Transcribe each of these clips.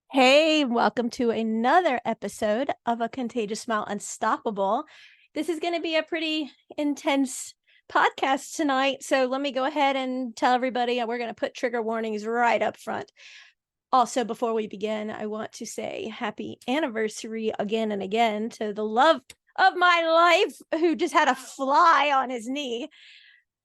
Hey, welcome to another episode of A Contagious Smile Unstoppable. This is going to be a pretty intense podcast tonight. So let me go ahead and tell everybody we're going to put trigger warnings right up front. Also, before we begin, I want to say happy anniversary again and again to the love of my life who just had a fly on his knee.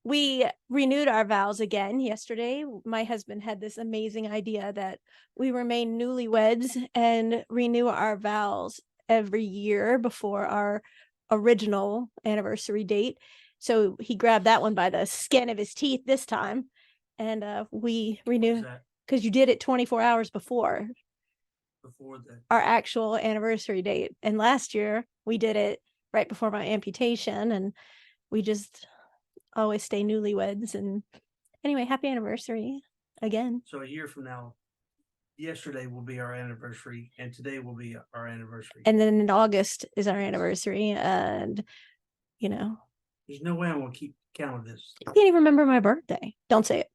We renewed our vows again yesterday. My husband had this amazing idea that we remain newlyweds and renew our vows every year before our original anniversary date. So he grabbed that one by the skin of his teeth this time. And we renew because you did it 24 hours before our actual anniversary date. And last year we did it right before my amputation, and we just always stay newlyweds. And anyway, happy anniversary again. So a year from now, yesterday will be our anniversary, and today will be our anniversary. And then in August is our anniversary, and there's no way I'm gonna keep count of this. I can't even remember my birthday. Don't say it.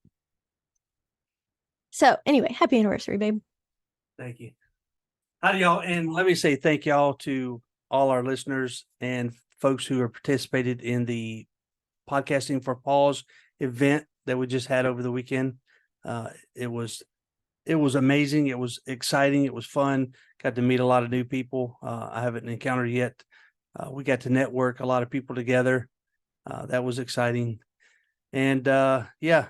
So anyway, happy anniversary, babe. Thank you. Howdy, y'all, and let me say thank y'all to all our listeners and folks who have participated in the Podcasting for Pause event that we just had over the weekend. It was amazing. It was exciting. It was fun. Got to meet a lot of new people I haven't encountered yet. We got to network a lot of people together. That was exciting. And yeah.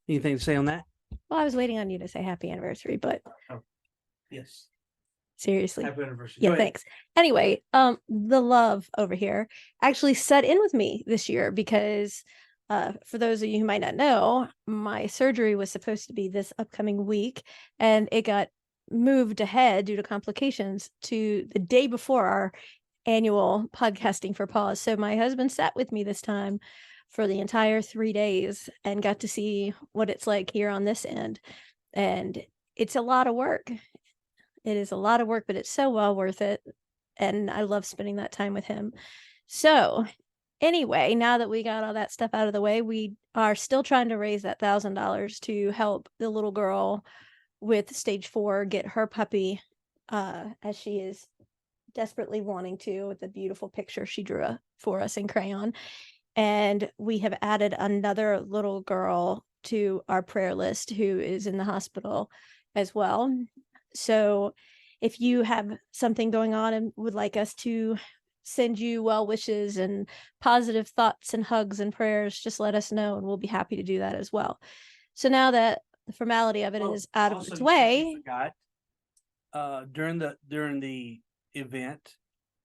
Anything to say on that? Well, I was waiting on you to say happy anniversary, but yes. Seriously. Happy anniversary. Yeah, thanks. Anyway, the love over here actually set in with me this year because for those of you who might not know, my surgery was supposed to be this upcoming week, and it got moved ahead due to complications to the day before our annual Podcasting for Pause. So my husband sat with me this time for the entire 3 days and got to see what it's like here on this end. And it's a lot of work. It is a lot of work, but it's so well worth it. And I love spending that time with him. So anyway, now that we got all that stuff out of the way, we are still trying to raise that $1,000 to help the little girl with stage 4 get her puppy, as she is desperately wanting to, with the beautiful picture she drew for us in crayon. And we have added another little girl to our prayer list who is in the hospital as well. So if you have something going on and would like us to send you well wishes and positive thoughts and hugs and prayers, just let us know and we'll be happy to do that as well. So now that the formality of it is out of its way. During the event,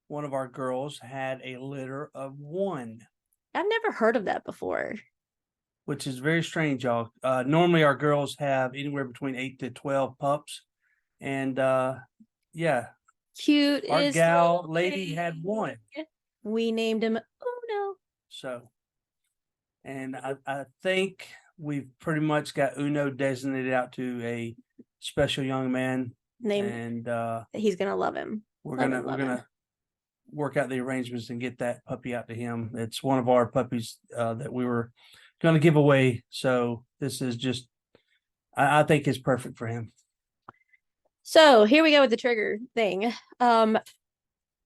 one of our girls had a litter of 1. I've never heard of that before. Which is very strange, y'all. Normally our girls have anywhere between 8 to 12 pups. And yeah. Cute. Our gal lady had 1. We named him Uno. So, and I think we've pretty much got Uno designated out to a special young man. And he's gonna love him. We're gonna work out the arrangements and get that puppy out to him. It's one of our puppies that we were going to give away. So this is just, I think it's perfect for him. So here we go with the trigger thing.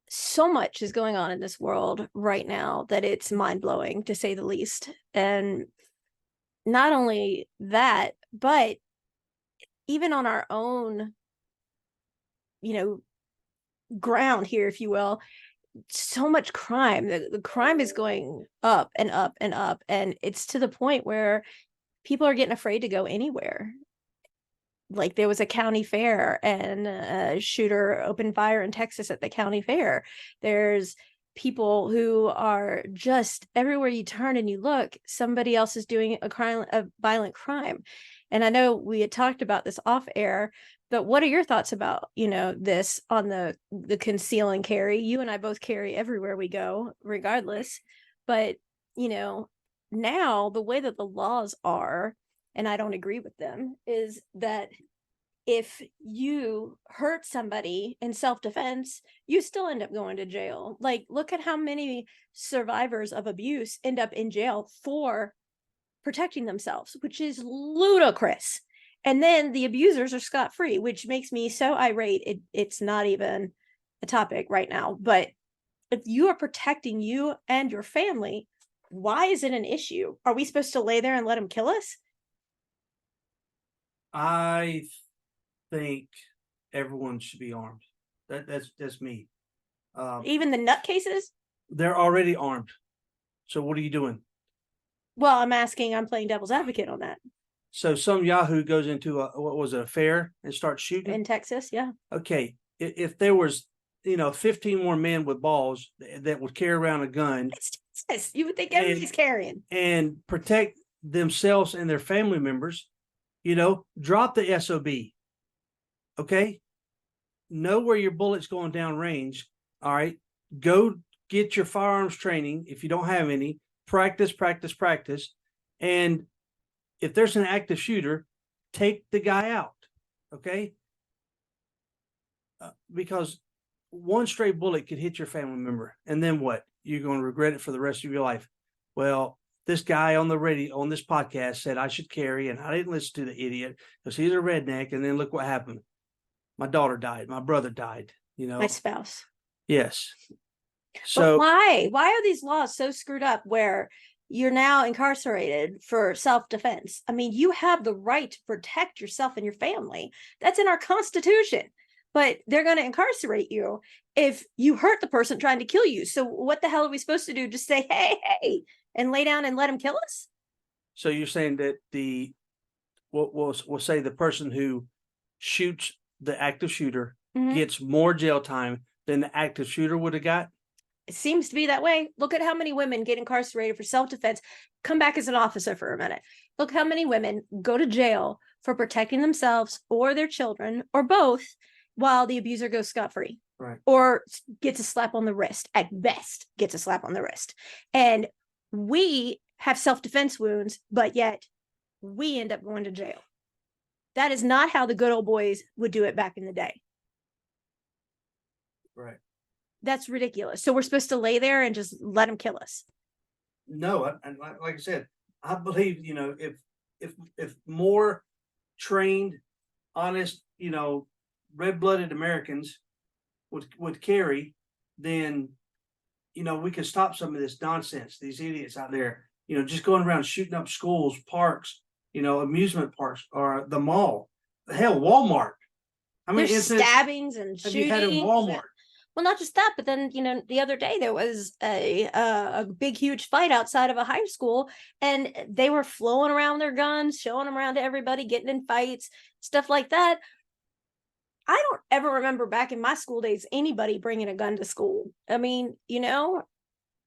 So much is going on in this world right now that it's mind-blowing, to say the least. And not only that, but even on our own, ground here, if you will, so much crime. The crime is going up and up and up, and it's to the point where people are getting afraid to go anywhere. Like there was a county fair and a shooter opened fire in Texas at the county fair. There's people who are just everywhere you turn and you look, somebody else is doing a violent crime. And I know we had talked about this off air, but what are your thoughts about, this on the conceal and carry? You and I both carry everywhere we go, regardless. But, now the way that the laws are, and I don't agree with them, is that if you hurt somebody in self-defense, you still end up going to jail. Like, look at how many survivors of abuse end up in jail for protecting themselves, which is ludicrous. And then the abusers are scot-free, which makes me so irate. It's not even a topic right now. But if you are protecting you and your family, why is it an issue? Are we supposed to lay there and let them kill us? I think everyone should be armed. That's me. Even the nutcases? They're already armed. So what are you doing? Well, I'm playing devil's advocate on that. So some Yahoo goes into a fair and starts shooting in Texas. Yeah. Okay, if there was 15 more men with balls that would carry around a gun, it's Texas. You would think everybody's carrying and protect themselves and their family members, drop the SOB. Okay, know where your bullet's going down range. All right, go get your firearms training if you don't have any. Practice, and if there's an active shooter, take the guy out. Okay, because one stray bullet could hit your family member, and then what? You're going to regret it for the rest of your life. Well, this guy on the radio on this podcast said I should carry, and I didn't listen to the idiot because he's a redneck. And then look what happened. My daughter died. My brother died. My spouse. Yes. So but why are these laws so screwed up where you're now incarcerated for self-defense? I mean, you have the right to protect yourself and your family. That's in our Constitution. But they're going to incarcerate you if you hurt the person trying to kill you. So what the hell are we supposed to do? Just say, hey, and lay down and let him kill us? So you're saying that we'll say the person who shoots the active shooter gets more jail time than the active shooter would have got? It seems to be that way. Look at how many women get incarcerated for self-defense. Come back as an officer for a minute. Look how many women go to jail for protecting themselves or their children or both, while the abuser goes scot-free. Right. Or gets a slap on the wrist, at best gets a slap on the wrist. And we have self-defense wounds, but yet we end up going to jail. That is not how the good old boys would do it back in the day. Right. That's ridiculous. So we're supposed to lay there and just let them kill us? No, and like I said, I believe, if more trained, honest, red-blooded Americans would carry, then we could stop some of this nonsense. These idiots out there, just going around shooting up schools, parks, amusement parks, or the mall. Hell, Walmart. How many stabbings and shootings? You had in Walmart? Well, not just that, but then the other day there was a big, huge fight outside of a high school, and they were flowing around their guns, showing them around to everybody, getting in fights, stuff like that. I don't ever remember back in my school days anybody bringing a gun to school. I mean,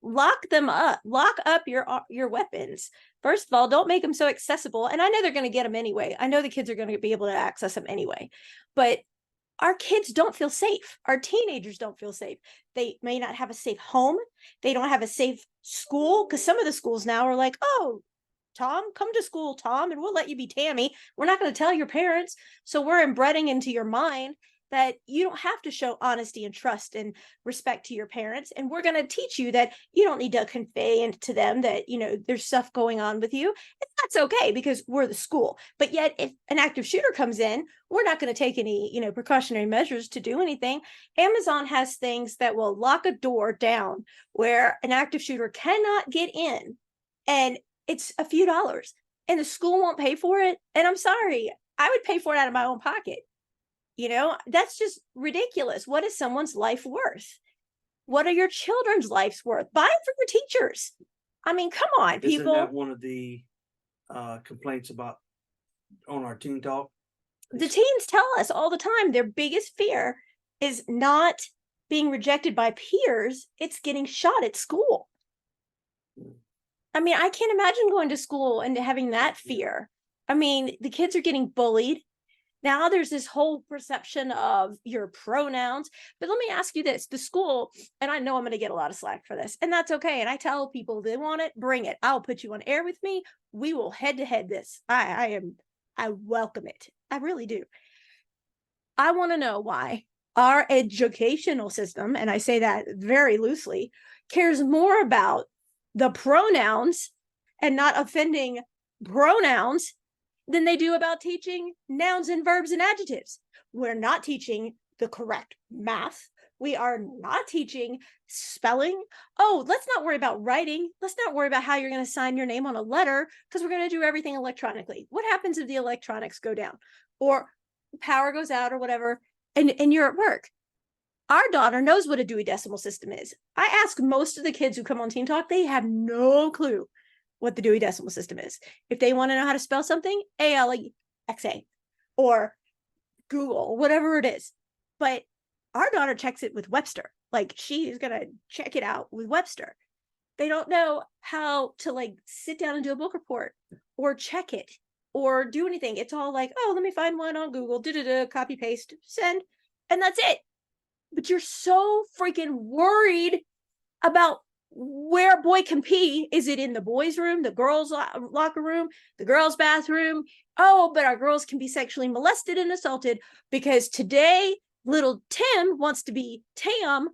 lock them up, lock up your weapons. First of all, don't make them so accessible. And I know they're going to get them anyway. I know the kids are going to be able to access them anyway. But our kids don't feel safe. Our teenagers don't feel safe. They may not have a safe home. They don't have a safe school, because some of the schools now are like, oh, Tom, come to school, Tom, and we'll let you be Tammy. We're not going to tell your parents. So we're inbreeding into your mind that you don't have to show honesty and trust and respect to your parents. And we're going to teach you that you don't need to convey into them that, there's stuff going on with you. And that's okay because we're the school. But yet if an active shooter comes in, we're not going to take any, precautionary measures to do anything. Amazon has things that will lock a door down where an active shooter cannot get in. And it's a few dollars and the school won't pay for it. And I'm sorry, I would pay for it out of my own pocket. That's just ridiculous. What is someone's life worth? What are your children's lives worth? Buy it for your teachers. I mean, come on, people. Isn't that one of the complaints about on our teen talk? The teens tell us all the time their biggest fear is not being rejected by peers. It's getting shot at school. I mean, I can't imagine going to school and having that fear. I mean, the kids are getting bullied. Now there's this whole perception of your pronouns. But let me ask you this. The school, and I know I'm going to get a lot of slack for this, and that's okay. And I tell people they want it, bring it. I'll put you on air with me. We will head to head this. I welcome it. I really do. I want to know why our educational system, and I say that very loosely, cares more about the pronouns and not offending pronouns than they do about teaching nouns and verbs and adjectives. We're not teaching the correct math. We are not teaching spelling. Oh, let's not worry about writing. Let's not worry about how you're going to sign your name on a letter, because we're going to do everything electronically. What happens if the electronics go down or power goes out or whatever, and you're at work? Our daughter knows what a Dewey Decimal System is. I ask most of the kids who come on Teen Talk, they have no clue what the Dewey Decimal System is. If they want to know how to spell something, ALEXA or Google, whatever it is. But our daughter checks it with Webster. Like, she's going to check it out with Webster. They don't know how to like sit down and do a book report or check it or do anything. It's all like, oh, let me find one on Google, copy, paste, send, and that's it. But you're so freaking worried about where a boy can pee. Is it in the boys' room, the girls' locker room, the girls' bathroom? Oh, but our girls can be sexually molested and assaulted because today little Tim wants to be Tam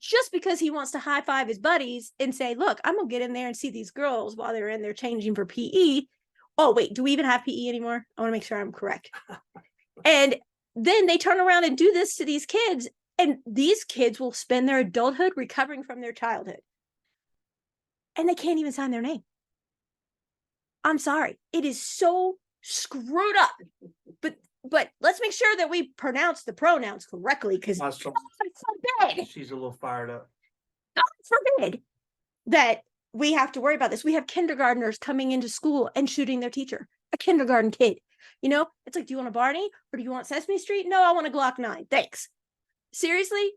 just because he wants to high five his buddies and say, look, I'm going to get in there and see these girls while they're in there changing for PE. Oh, wait, do we even have PE anymore? I want to make sure I'm correct. And then they turn around and do this to these kids, and these kids will spend their adulthood recovering from their childhood. And they can't even sign their name. I'm sorry. It is so screwed up. But let's make sure that we pronounce the pronouns correctly, because God forbid. She's a little fired up. God forbid that we have to worry about this. We have kindergartners coming into school and shooting their teacher, a kindergarten kid. You know, it's like, do you want a Barney or do you want Sesame Street? No, I want a Glock 9. Thanks. Seriously?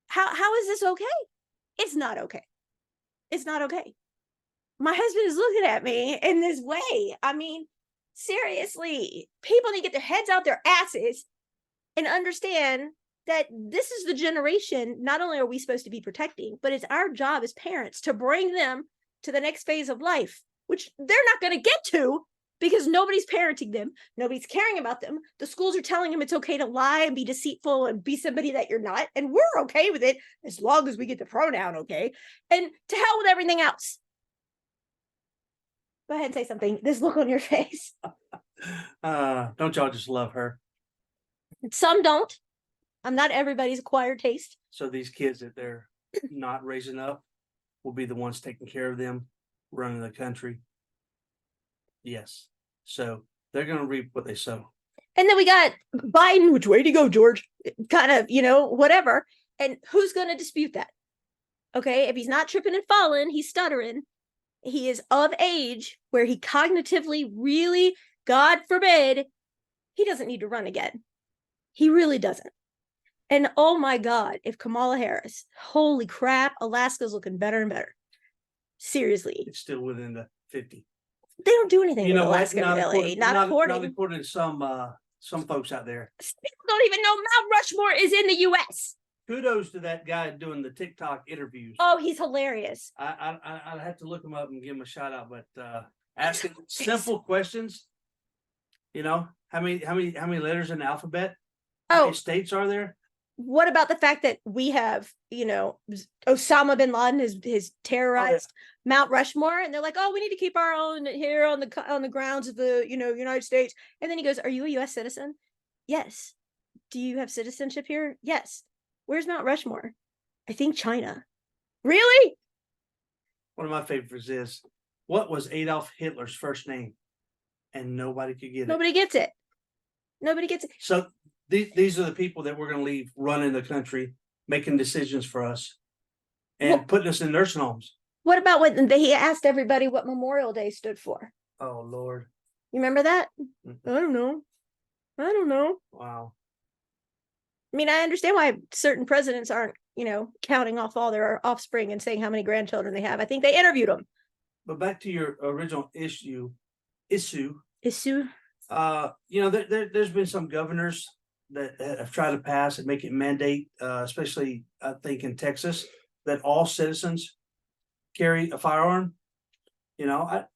How is this okay? It's not okay. It's not okay. My husband is looking at me in this way. I mean, seriously, people need to get their heads out their asses and understand that this is the generation. Not only are we supposed to be protecting, but it's our job as parents to bring them to the next phase of life, which they're not going to get to because nobody's parenting them. Nobody's caring about them. The schools are telling them it's okay to lie and be deceitful and be somebody that you're not. And we're okay with it as long as we get the pronoun okay. And to hell with everything else. Go ahead and say something. This look on your face. Don't y'all just love her? Some don't. I'm not everybody's acquired taste. So these kids that they're not raising up will be the ones taking care of them, running the country. Yes. So they're going to reap what they sow. And then we got Biden, which way to go, George? Kind of, whatever. And who's going to dispute that? Okay, if he's not tripping and falling, he's stuttering. He is of age where he cognitively really, God forbid, he doesn't need to run again. He really doesn't. And oh my God, if Kamala Harris, holy crap, Alaska's looking better and better. Seriously. It's still within the 50. They don't do anything with Alaska, really. Not according to some folks out there. People don't even know Mount Rushmore is in the U.S. Kudos to that guy doing the TikTok interviews. Oh, he's hilarious. I'd have to look him up and give him a shout out, but asking simple questions. How many letters in the alphabet? How many states are there? What about the fact that we have, Osama bin Laden has terrorized Mount Rushmore, and they're like, oh, we need to keep our own here on the grounds of the United States. And then he goes, are you a U.S. citizen? Yes. Do you have citizenship here? Yes. Where's Mount Rushmore? I think China. Really? One of my favorites is, what was Adolf Hitler's first name? And nobody could get it. Nobody gets it. Nobody gets it. So these are the people that we're going to leave running the country, making decisions for us, and putting us in nursing homes. What about when he asked everybody what Memorial Day stood for? Oh, Lord. You remember that? Mm-hmm. I don't know. Wow. I mean, I understand why certain presidents aren't, counting off all their offspring and saying how many grandchildren they have. I think they interviewed them. But back to your original issue. There's been some governors that have tried to pass and make it mandate, especially I think in Texas, that all citizens carry a firearm.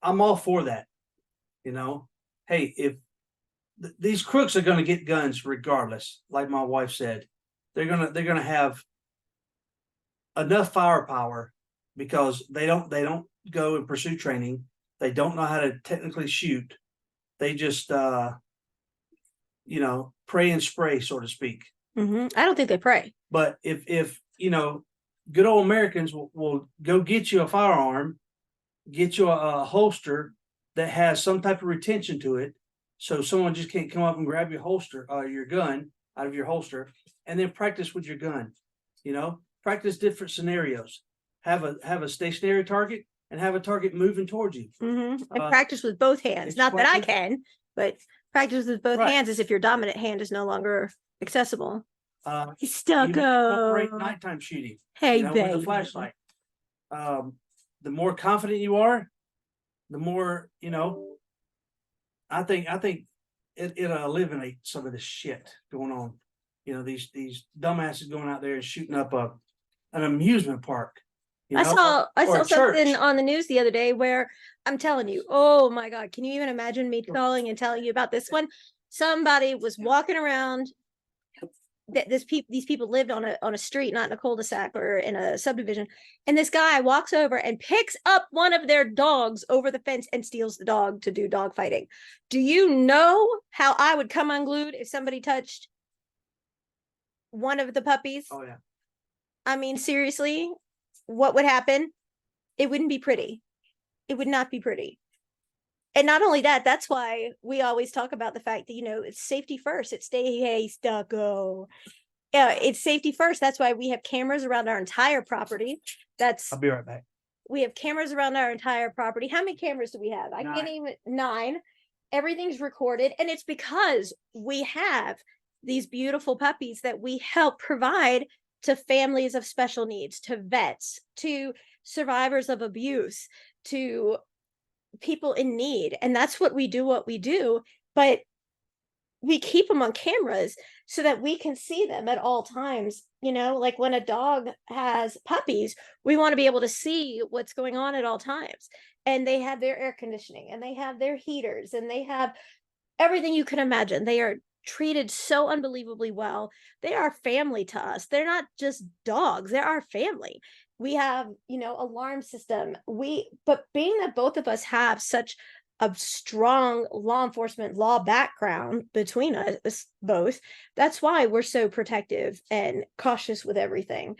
I'm all for that. Hey, if these crooks are going to get guns regardless, like my wife said, they're gonna have enough firepower because they don't go and pursue training. They don't know how to technically shoot. They just, pray and spray, so to speak. I don't think they pray. But if good old Americans will go get you a firearm, get you a holster that has some type of retention to it, so someone just can't come up and grab your your gun out of your holster, and then practice with your gun. Practice different scenarios. Have a stationary target and have a target moving towards you. And practice with both hands. Not that I can, but practice with both hands as if your dominant hand is no longer accessible. Incorporate nighttime shooting. Hey, with a flashlight. The more confident you are, the more I think it'll eliminate some of this shit going on. These dumbasses going out there and shooting up an amusement park. I saw something on the news the other day where I'm telling you, oh my God, can you even imagine me calling and telling you about this one? Somebody was walking around. These people lived on a street, not in a cul-de-sac or in a subdivision. And this guy walks over and picks up one of their dogs over the fence and steals the dog to do dog fighting. Do you know how I would come unglued if somebody touched one of the puppies? Oh yeah. I mean, seriously, what would happen? It wouldn't be pretty. It would not be pretty. And not only that, that's why we always talk about the fact that, it's safety first. It's hey, stucco. Yeah, it's safety first. That's why we have cameras around our entire property. I'll be right back. We have cameras around our entire property. How many cameras do we have? 9. I can't even 9. Everything's recorded. And it's because we have these beautiful puppies that we help provide to families of special needs, to vets, to survivors of abuse, to people in need. And that's what we do. But we keep them on cameras so that we can see them at all times. Like when a dog has puppies, we want to be able to see what's going on at all times. And they have their air conditioning and they have their heaters and they have everything you can imagine. They are treated so unbelievably well. They are family to us. They're not just dogs. They're our family. We have, alarm system. But being that both of us have such a strong law enforcement law background between us both, that's why we're so protective and cautious with everything.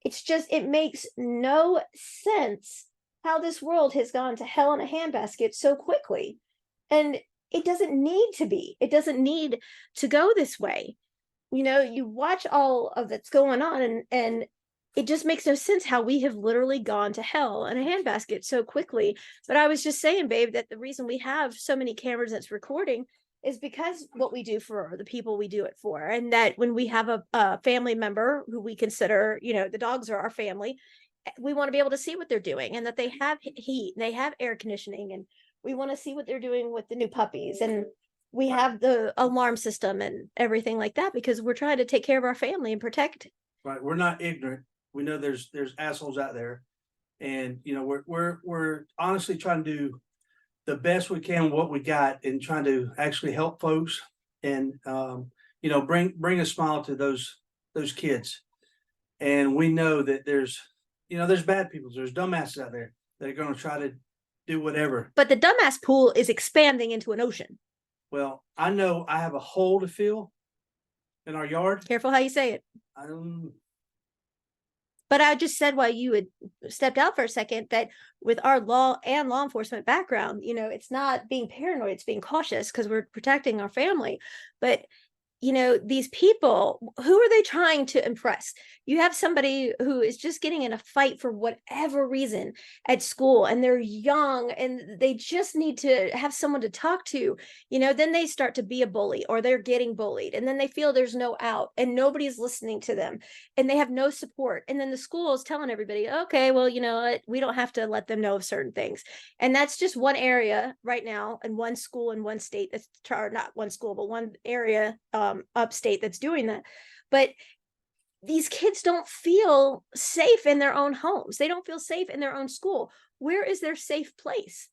It makes no sense how this world has gone to hell in a handbasket so quickly. And it doesn't need to be. It doesn't need to go this way. You watch all of that's going on and it just makes no sense how we have literally gone to hell in a handbasket so quickly. But I was just saying, babe, that the reason we have so many cameras that's recording is because what we do for the people we do it for. And that when we have a family member who we consider, the dogs are our family, we want to be able to see what they're doing and that they have heat and they have air conditioning and we want to see what they're doing with the new puppies. And we have the alarm system and everything like that because we're trying to take care of our family and protect. Right. We're not ignorant. We know there's assholes out there. And, we're honestly trying to do the best we can, what we got, and trying to actually help folks and, bring a smile to those kids. And we know that there's bad people. There's dumbasses out there that are going to try to do whatever. But the dumbass pool is expanding into an ocean. Well, I know I have a hole to fill in our yard. Careful how you say it. But I just said while you had stepped out for a second that with our law and law enforcement background, it's not being paranoid, it's being cautious because we're protecting our family. But these people, who are they trying to impress? You have somebody who is just getting in a fight for whatever reason at school and they're young and they just need to have someone to talk to, then they start to be a bully or they're getting bullied and then they feel there's no out and nobody's listening to them and they have no support. And then the school is telling everybody, okay, well, we don't have to let them know of certain things. And that's just one area right now and one school in one state that's not one school, but one area upstate that's doing that. But these kids don't feel safe in their own homes. They don't feel safe in their own school. Where is their safe place?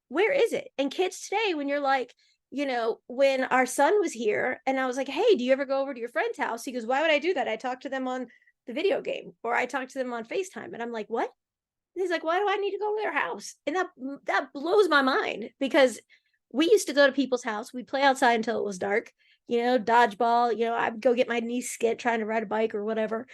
Where is it? And kids today, when you're like, when our son was here and I was like, hey, do you ever go over to your friend's house? He goes, why would I do that? I talk to them on the video game or I talk to them on FaceTime. And I'm like, what? And he's like, why do I need to go to their house? And that blows my mind because We used to go to people's house. We'd play outside until it was dark, dodgeball, I'd go get my niece skit trying to ride a bike or whatever.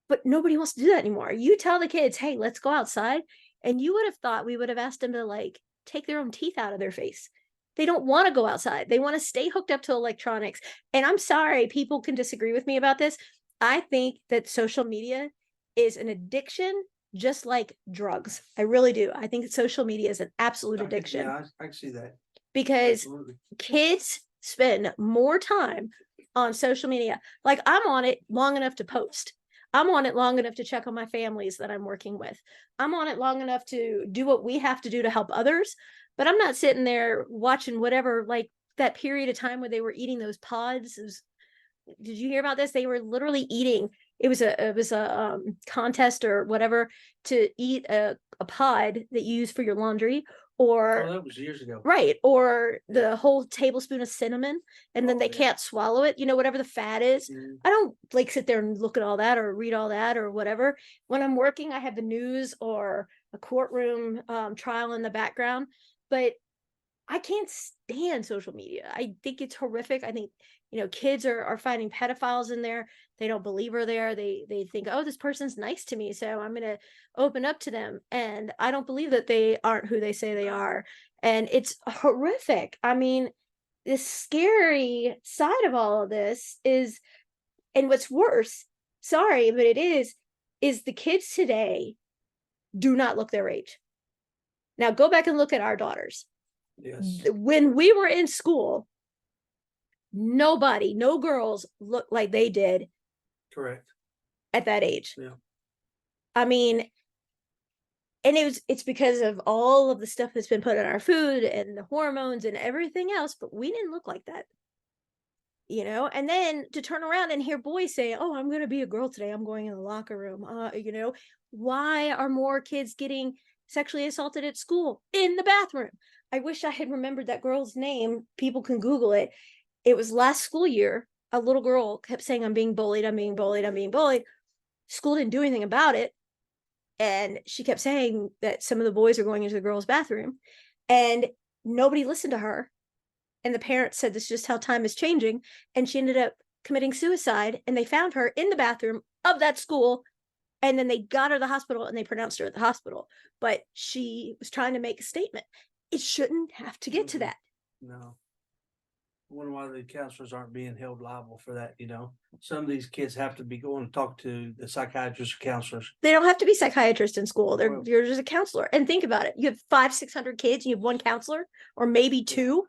But nobody wants to do that anymore. You tell the kids, hey, let's go outside. And you would have thought we would have asked them to like take their own teeth out of their face. They don't want to go outside. They want to stay hooked up to electronics. And I'm sorry, people can disagree with me about this. I think that social media is an addiction, just like drugs. I really do. I think social media is an absolute addiction. I can see that. Because kids spend more time on social media. Like, I'm on it long enough to post. I'm on it long enough to check on my families that I'm working with. I'm on it long enough to do what we have to do to help others. But I'm not sitting there watching whatever, like that period of time where they were eating those pods. Did you hear about this? They were literally eating. It was a contest or whatever to eat a pod that you use for your laundry, or that was years ago, right? Or the whole tablespoon of cinnamon, and then they can't swallow it. Whatever the fat is. I don't like sit there and look at all that or read all that or whatever. When I'm working, I have the news or a courtroom trial in the background, but I can't stand social media. I think it's horrific. I think, kids are finding pedophiles in there. They don't believe her there. They think, oh, this person's nice to me, so I'm going to open up to them. And I don't believe that they aren't who they say they are. And it's horrific. I mean, the scary side of all of this is, and what's worse, sorry, but it is the kids today do not look their age. Now go back and look at our daughters. Yes. When we were in school, no girls looked like they did. Correct. At that age. Yeah. I mean, and it's because of all of the stuff that's been put in our food and the hormones and everything else, but we didn't look like that. And then to turn around and hear boys say, oh, I'm going to be a girl today. I'm going in the locker room. Why are more kids getting sexually assaulted at school in the bathroom? I wish I had remembered that girl's name. People can Google it. It was last school year. A little girl kept saying, I'm being bullied. I'm being bullied. I'm being bullied. School didn't do anything about it. And she kept saying that some of the boys are going into the girls' bathroom, and nobody listened to her. And the parents said, this is just how time is changing. And she ended up committing suicide, and they found her in the bathroom of that school. And then they got her to the hospital and they pronounced her at the hospital. But she was trying to make a statement. It shouldn't have to get to that. No. I wonder why the counselors aren't being held liable for that. Some of these kids have to be going to talk to the psychiatrists or counselors. They don't have to be psychiatrists in school. You're just a counselor. And think about it. You have 500-600 kids and you have one counselor, or maybe two.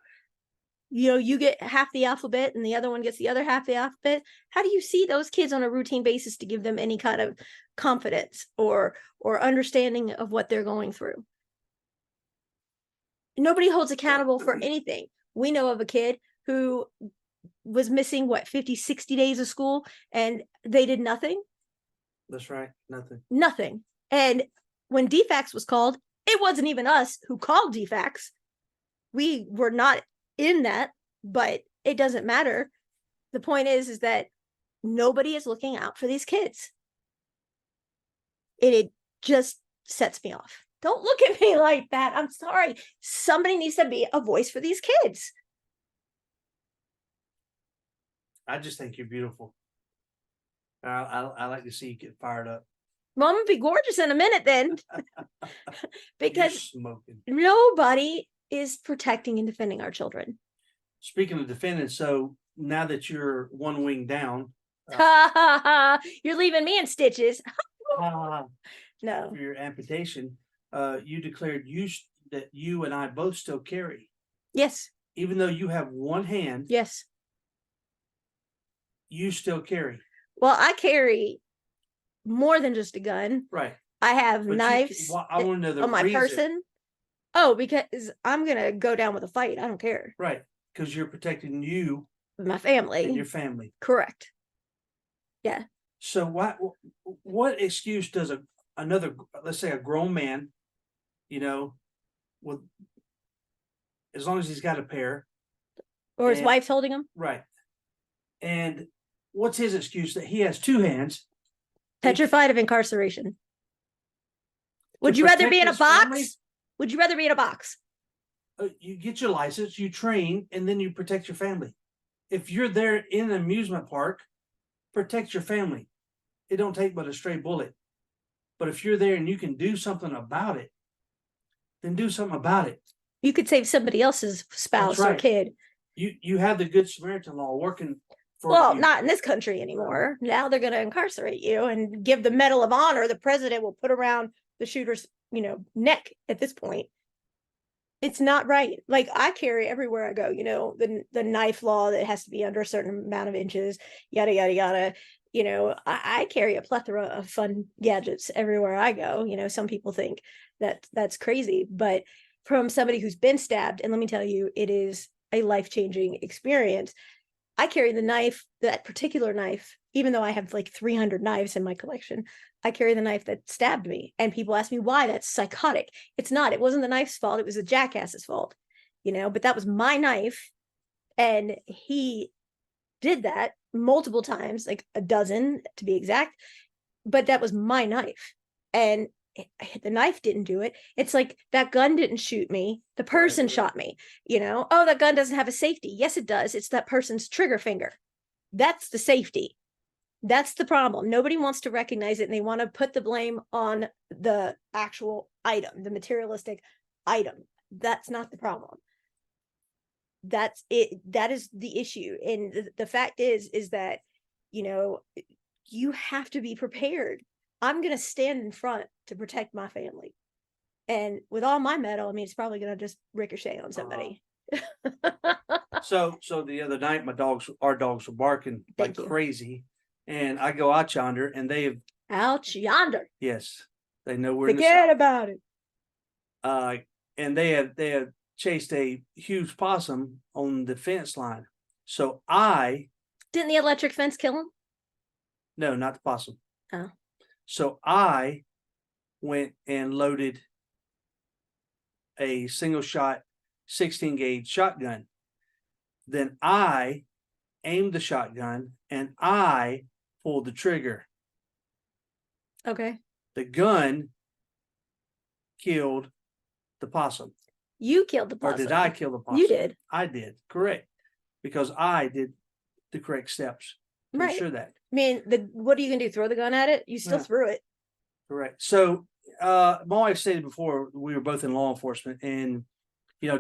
You get half the alphabet and the other one gets the other half the alphabet. How do you see those kids on a routine basis to give them any kind of confidence or understanding of what they're going through? Nobody holds accountable for anything. We know of a kid who was missing 50-60 days of school, and they did nothing. That's right. Nothing. And when DFAX was called, it wasn't even us who called DFAX. We were not in that, but it doesn't matter. The point is that nobody is looking out for these kids. It just sets me off. Don't look at me like that. I'm sorry. Somebody needs to be a voice for these kids. I just think you're beautiful. I like to see you get fired up. Well, I'm gonna be gorgeous in a minute then. Because nobody is protecting and defending our children. Speaking of defending, so now that you're one wing down, you're leaving me in stitches. No. For your amputation, you declared that you and I both still carry. Yes. Even though you have one hand. Yes. You still carry. Well, I carry more than just a gun. Right. I have knives I want to know on my person. Oh, because I'm going to go down with a fight. I don't care. Right. Because you're protecting you. My family. And your family. Correct. Yeah. So what excuse does another, let's say a grown man, with, as long as he's got a pair. Or his wife's holding him. Right. And what's his excuse that he has two hands? Petrified of incarceration. Would you rather be in a box? Would you rather be in a box? you get your license, you train, and then you protect your family. If you're there in an amusement park, protect your family. It don't take but a stray bullet. But if you're there and you can do something about it, then do something about it. You could save somebody else's spouse or right. kid. You have the Good Samaritan law working for Well, you. not in this country anymore. Now they're going to incarcerate you and give the Medal of Honor the president will put around the shooter's, neck at this point. It's not right. Like, I carry everywhere I go, the knife law that has to be under a certain amount of inches, yada, yada, yada. I carry a plethora of fun gadgets everywhere I go. Some people think that that's crazy, but from somebody who's been stabbed, and let me tell you, it is a life-changing experience. I carry the knife, that particular knife, even though I have like 300 knives in my collection. I carry the knife that stabbed me. And people ask me why. That's psychotic. It's not. It wasn't the knife's fault. It was the jackass's fault, but that was my knife. And he did that multiple times, like a dozen to be exact. But that was my knife. And the knife didn't do it. It's like that gun didn't shoot me. The person shot me, Oh, that gun doesn't have a safety. Yes, it does. It's that person's trigger finger. That's the safety. That's the problem. Nobody wants to recognize it, and they want to put the blame on the actual item, the materialistic item. That's not the problem. That's it. That is the issue. And the fact is that, you have to be prepared. I'm going to stand in front to protect my family. And with all my metal, it's probably going to just ricochet on somebody. So the other night, our dogs were barking like crazy. And I go out yonder, and they have out yonder. Yes, they know we're forget about it. And they have chased a huge possum on the fence line. So didn't the electric fence kill him? No, not the possum. Oh. So I went and loaded a single shot 16 gauge shotgun. Then I aimed the shotgun and I pulled the trigger. Okay. The gun killed the possum. You killed the possum. Or did I kill the possum? You did. I did. Correct. Because I did the correct steps to ensure that. What are you going to do? Throw the gun at it? You still threw it. Correct. So my wife stated before, we were both in law enforcement, and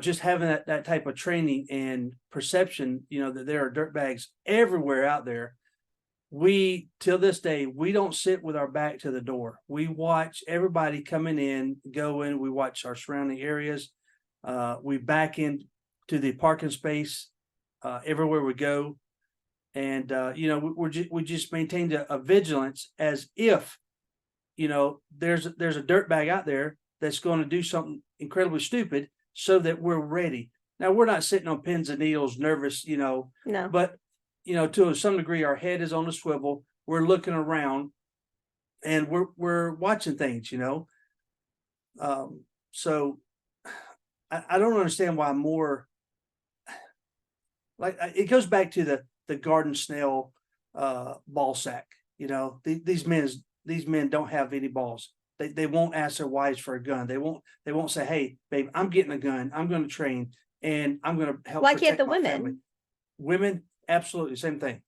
just having that type of training and perception, that there are dirtbags everywhere out there. We, till this day, we don't sit with our back to the door. We watch everybody coming in, going. We watch our surrounding areas. We back into the parking space everywhere we go, and we just maintained a vigilance as if there's a dirtbag out there that's going to do something incredibly stupid, so that we're ready. Now, we're not sitting on pins and needles, nervous, No. But to some degree, our head is on a swivel. We're looking around, and we're watching things. So I don't understand why more. Like, it goes back to the garden snail ball sack. These men don't have any balls. They won't ask their wives for a gun. They won't say, "Hey, babe, I'm getting a gun. I'm going to train, and I'm going to help." Why can't the women? Family. Women, absolutely same thing.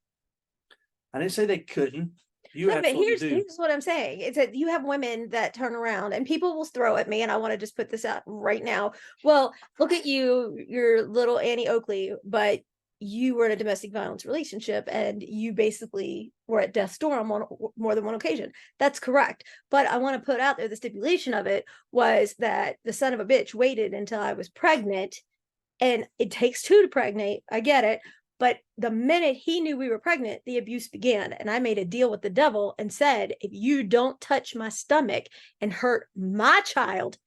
I didn't say they couldn't. But here's what I'm saying. It's that you have women that turn around, and people will throw at me, and I want to just put this out right now. Well, look at you, you're little Annie Oakley, but you were in a domestic violence relationship, and you basically were at death's door on more than one occasion. That's correct. But I want to put out there, the stipulation of it was that the son of a bitch waited until I was pregnant, and it takes two to pregnate. I get it. But the minute he knew we were pregnant, the abuse began. And I made a deal with the devil and said, if you don't touch my stomach and hurt my child,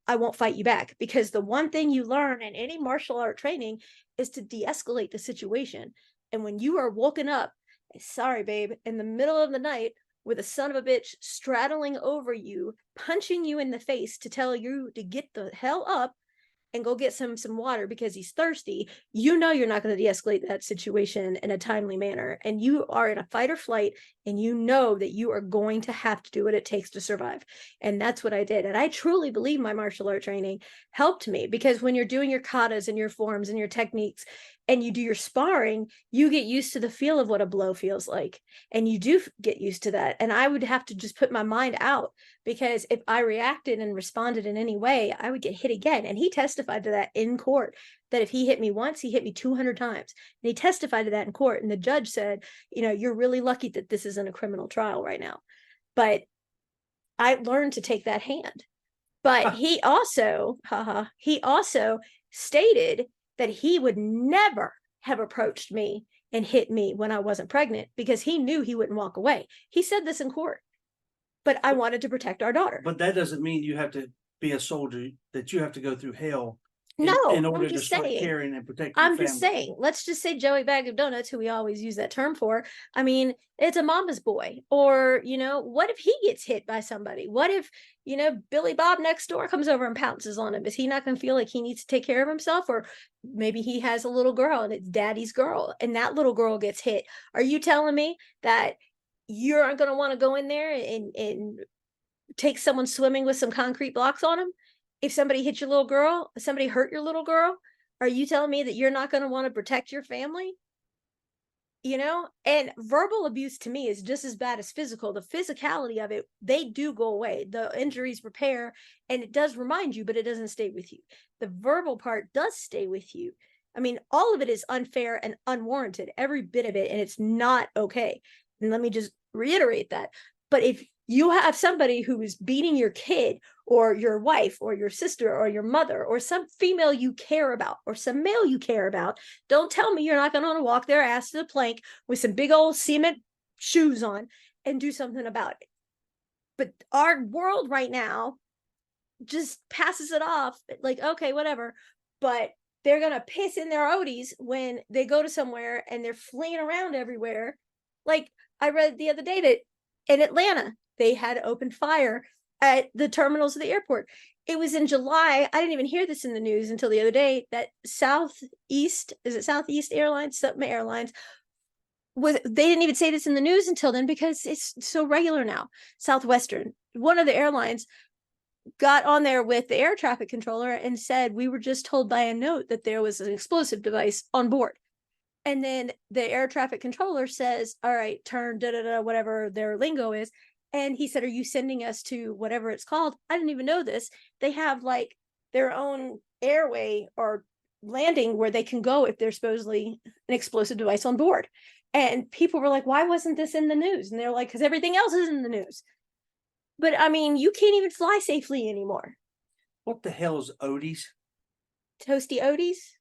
I won't fight you back. Because the one thing you learn in any martial art training is to de-escalate the situation. And when you are woken up, sorry, babe, in the middle of the night with a son of a bitch straddling over you, punching you in the face to tell you to get the hell up, and go get some water because he's thirsty, you know you're not going to de-escalate that situation in a timely manner. And you are in a fight or flight, and you know that you are going to have to do what it takes to survive. And that's what I did. And I truly believe my martial art training helped me, because when you're doing your katas and your forms and your techniques and you do your sparring, you get used to the feel of what a blow feels like. And you do get used to that. And I would have to just put my mind out, because if I reacted and responded in any way, I would get hit again. And he testified to that in court, that if he hit me once, he hit me 200 times. And he testified to that in court. And the judge said, you know, you're really lucky that this isn't a criminal trial right now. But I learned to take that hand. But he also stated that he would never have approached me and hit me when I wasn't pregnant, because he knew he wouldn't walk away. He said this in court. But I wanted to protect our daughter. But that doesn't mean you have to be a soldier, that you have to go through hell No, in order I'm to just start saying. caring and protecting your I'm family. just saying, let's just say Joey Bag of Donuts, who we always use that term for. I mean, it's a mama's boy. Or, you know, what if he gets hit by somebody? What if, you know, Billy Bob next door comes over and pounces on him? Is he not going to feel like he needs to take care of himself? Or maybe he has a little girl and it's daddy's girl, and that little girl gets hit. Are you telling me that you aren't going to want to go in there and take someone swimming with some concrete blocks on them? If somebody hit your little girl, if somebody hurt your little girl, are you telling me that you're not going to want to protect your family? You know, and verbal abuse to me is just as bad as physical. The physicality of it, they do go away. The injuries repair, and it does remind you, but it doesn't stay with you. The verbal part does stay with you. I mean, all of it is unfair and unwarranted, every bit of it, and it's not okay. And let me just reiterate that. But if you have somebody who is beating your kid or your wife or your sister or your mother or some female you care about or some male you care about, don't tell me you're not going to walk their ass to the plank with some big old cement shoes on and do something about it. But our world right now just passes it off like, okay, whatever. But they're going to piss in their Odies when they go to somewhere and they're fleeing around everywhere. Like I read the other day that in Atlanta, they had opened fire at the terminals of the airport. It was in July. I didn't even hear this in the news until the other day, that Southeast Airlines, something airlines, they didn't even say this in the news until then, because it's so regular now. Southwestern, one of the airlines, got on there with the air traffic controller and said, we were just told by a note that there was an explosive device on board. And then the air traffic controller says, all right, turn, whatever their lingo is. And he said, are you sending us to whatever it's called? I didn't even know this. They have like their own airway or landing where they can go if there's supposedly an explosive device on board. And people were like, why wasn't this in the news? And they're like, because everything else is in the news. But I mean, you can't even fly safely anymore. What the hell is Odies? Toasty Odies?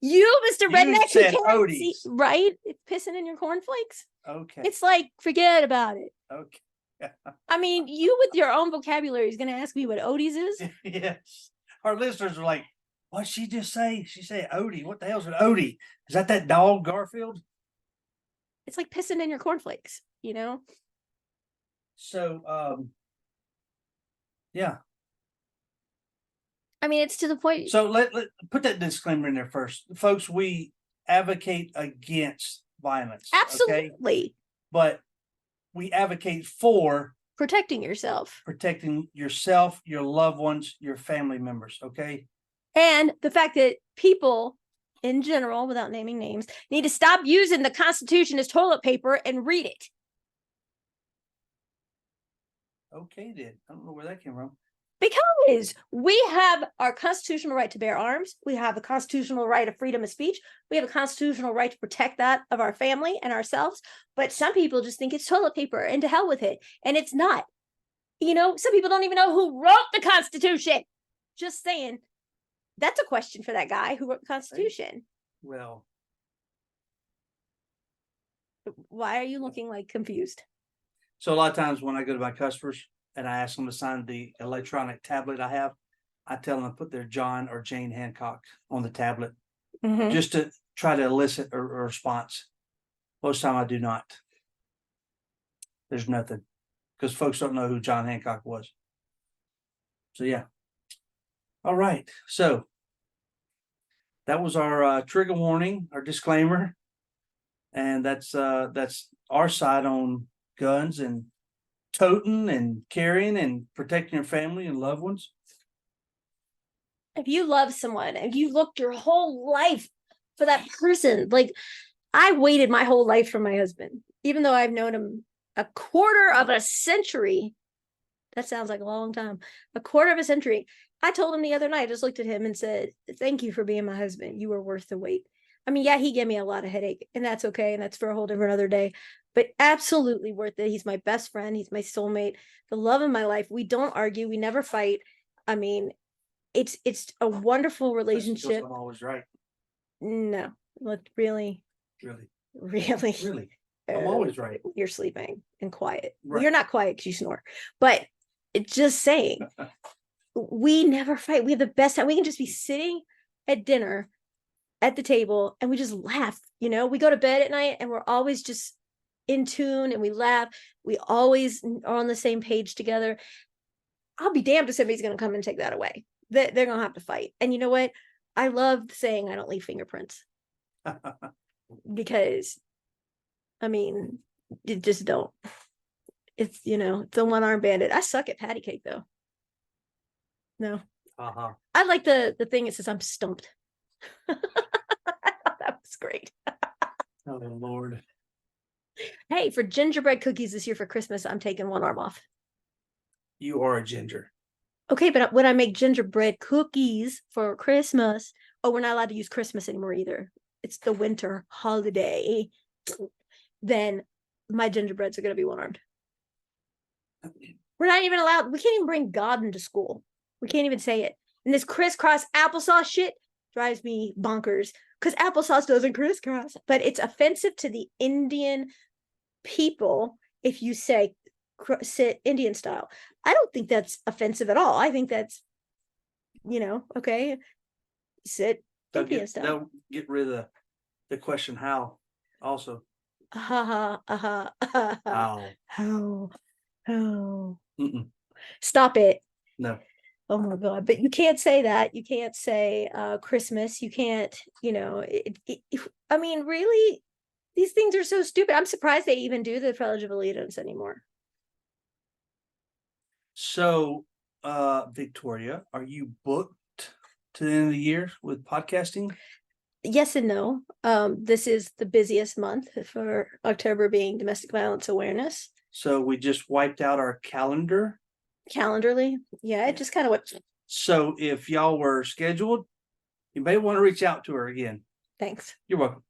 You, Mr. Redneck, said who can't Odies. see, right? It's pissing in your cornflakes. Okay. It's like, forget about it. Okay. I mean, you with your own vocabulary is going to ask me what Odies is? Yes. Our listeners are like, what'd she just say? She said Odie. What the hell's an Odie? Is that dog, Garfield? It's like pissing in your cornflakes, you know? So, yeah. I mean, it's to the point. So let put that disclaimer in there first. Folks, we advocate against violence. Absolutely. Okay? But we advocate for protecting yourself, your loved ones, your family members. Okay. And the fact that people in general, without naming names, need to stop using the Constitution as toilet paper and read it. Okay, then. I don't know where that came from. Because we have our constitutional right to bear arms. We have a constitutional right of freedom of speech. We have a constitutional right to protect that of our family and ourselves. But some people just think it's toilet paper, and to hell with it. And it's not. You know, some people don't even know who wrote the Constitution. Just saying. That's a question for that guy who wrote the Constitution. Well, why are you looking like confused? So a lot of times when I go to my customers and I ask them to sign the electronic tablet I have, I tell them to put their John or Jane Hancock on the tablet, just to try to elicit a response. Most of the time I do not. There's nothing, because folks don't know who John Hancock was. So yeah. All right. So that was our trigger warning, our disclaimer. And that's our side on guns and toting and carrying and protecting your family and loved ones. If you love someone and you looked your whole life for that person, like I waited my whole life for my husband, even though I've known him a quarter of a century. That sounds like a long time. A quarter of a century. I told him the other night, I just looked at him and said, thank you for being my husband. You were worth the wait. I mean, yeah, he gave me a lot of headache, and that's okay. And that's for a whole different other day, but absolutely worth it. He's my best friend. He's my soulmate, the love of my life. We don't argue. We never fight. I mean, it's a wonderful relationship. I'm always right. No, look, really, Really. I'm always right. You're sleeping and quiet. Right. Well, you're not quiet because you snore, but it's just saying, we never fight. We have the best time. We can just be sitting at dinner at the table and we just laugh. You know, we go to bed at night and we're always just in tune and we laugh. We always are on the same page together. I'll be damned if somebody's going to come and take that away. They're going to have to fight. And you know what? I love saying I don't leave fingerprints because, I mean, you just don't. It's, you know, it's a one-arm bandit. I suck at patty cake though. No. I like the thing that says I'm stumped. I thought that was great. Oh Lord. Hey, for gingerbread cookies this year for Christmas, I'm taking one arm off. You are a ginger. Okay, but when I make gingerbread cookies for Christmas, oh, we're not allowed to use Christmas anymore either. It's the winter holiday. Then my gingerbreads are going to be one-armed. We're not even allowed. We can't even bring God into school. We can't even say it. And this crisscross applesauce shit drives me bonkers because applesauce doesn't crisscross, but it's offensive to the Indian people if you say sit Indian style. I don't think that's offensive at all. I think that's, you know, okay, sit Indian style. They'll get rid of the question how also. How. Mm-mm. Stop it. No. Oh my God. But you can't say that. You can't say Christmas. You can't, you know, I mean, really, these things are so stupid. I'm surprised they even do the Pledge of Allegiance anymore. So, Victoria, are you booked to the end of the year with podcasting? Yes and no. This is the busiest month for October being Domestic Violence Awareness. So we just wiped out our calendar. Calendarly. Yeah, it just kind of went. So if y'all were scheduled, you may want to reach out to her again. Thanks. You're welcome.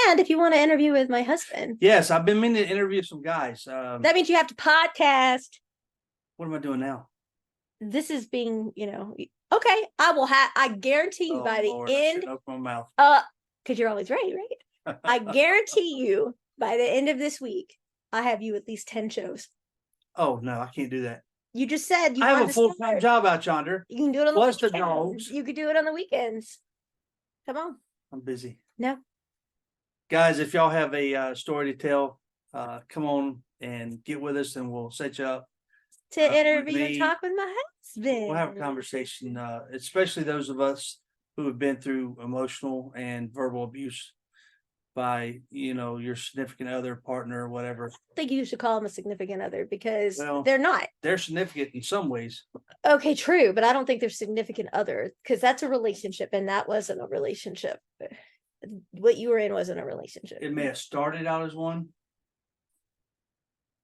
And if you want to interview with my husband. Yes, I've been meaning to interview some guys. That means you have to podcast. What am I doing now? This is being, you know, okay. I guarantee you by the end. Open my mouth. Because you're always right? I guarantee you by the end of this week, I have you at least 10 shows. Oh no, I can't do that. You just said you I have a full-time job out yonder. You can do it on the weekends. The dogs. You could do it on the weekends. Come on. I'm busy. No. Guys, if y'all have a story to tell, come on and get with us and we'll set you up. To interview and talk with my husband. We'll have a conversation, especially those of us who have been through emotional and verbal abuse by, you know, your significant other, partner, or whatever. I think you should call them a significant other because they're not. They're significant in some ways. Okay, true. But I don't think they're significant other because that's a relationship and that wasn't a relationship. What you were in wasn't a relationship. It may have started out as one.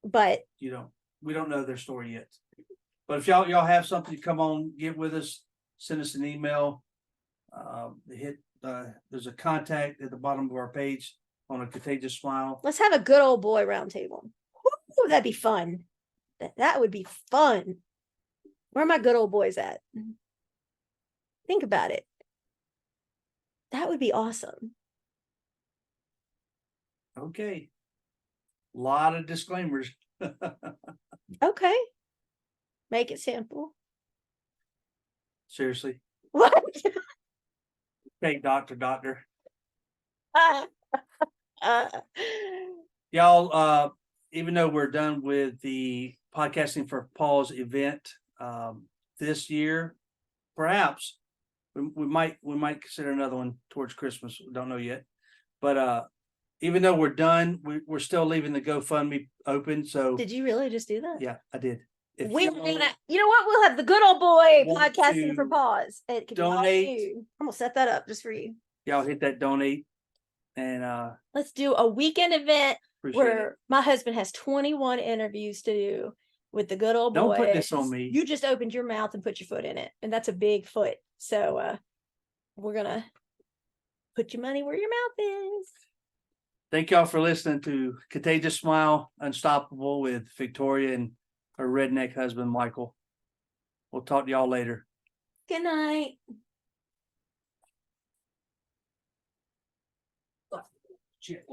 But we don't know their story yet. But if y'all have something, come on, get with us, send us an email. There's a contact at the bottom of our page on A Contagious Smile. Let's have a good old boy round table. Ooh, that'd be fun. That would be fun. Where are my good old boys at? Think about it. That would be awesome. Okay. A lot of disclaimers. Okay. Make it simple. Seriously. What? Okay, doctor. Y'all, even though we're done with the Podcasting for Paul's event this year, perhaps we might consider another one towards Christmas. We don't know yet. But even though we're done, we're still leaving the GoFundMe open. So Did you really just do that? yeah, I did. If We're y'all gonna, you know what? We'll have the good old boy want podcasting for to pause. It could be all donate- you. I'm gonna set that up just for you. y'all hit that donate and Let's do a weekend event appreciate it. where my husband has 21 interviews to do with the good old boy. Don't put this on me. You just opened your mouth and put your foot in it, and that's a big foot. So we're gonna put your money where your mouth is. Thank y'all for listening to Contagious Smile Unstoppable with Victoria and her redneck husband, Michael. We'll talk to y'all later. Good night. Cheers.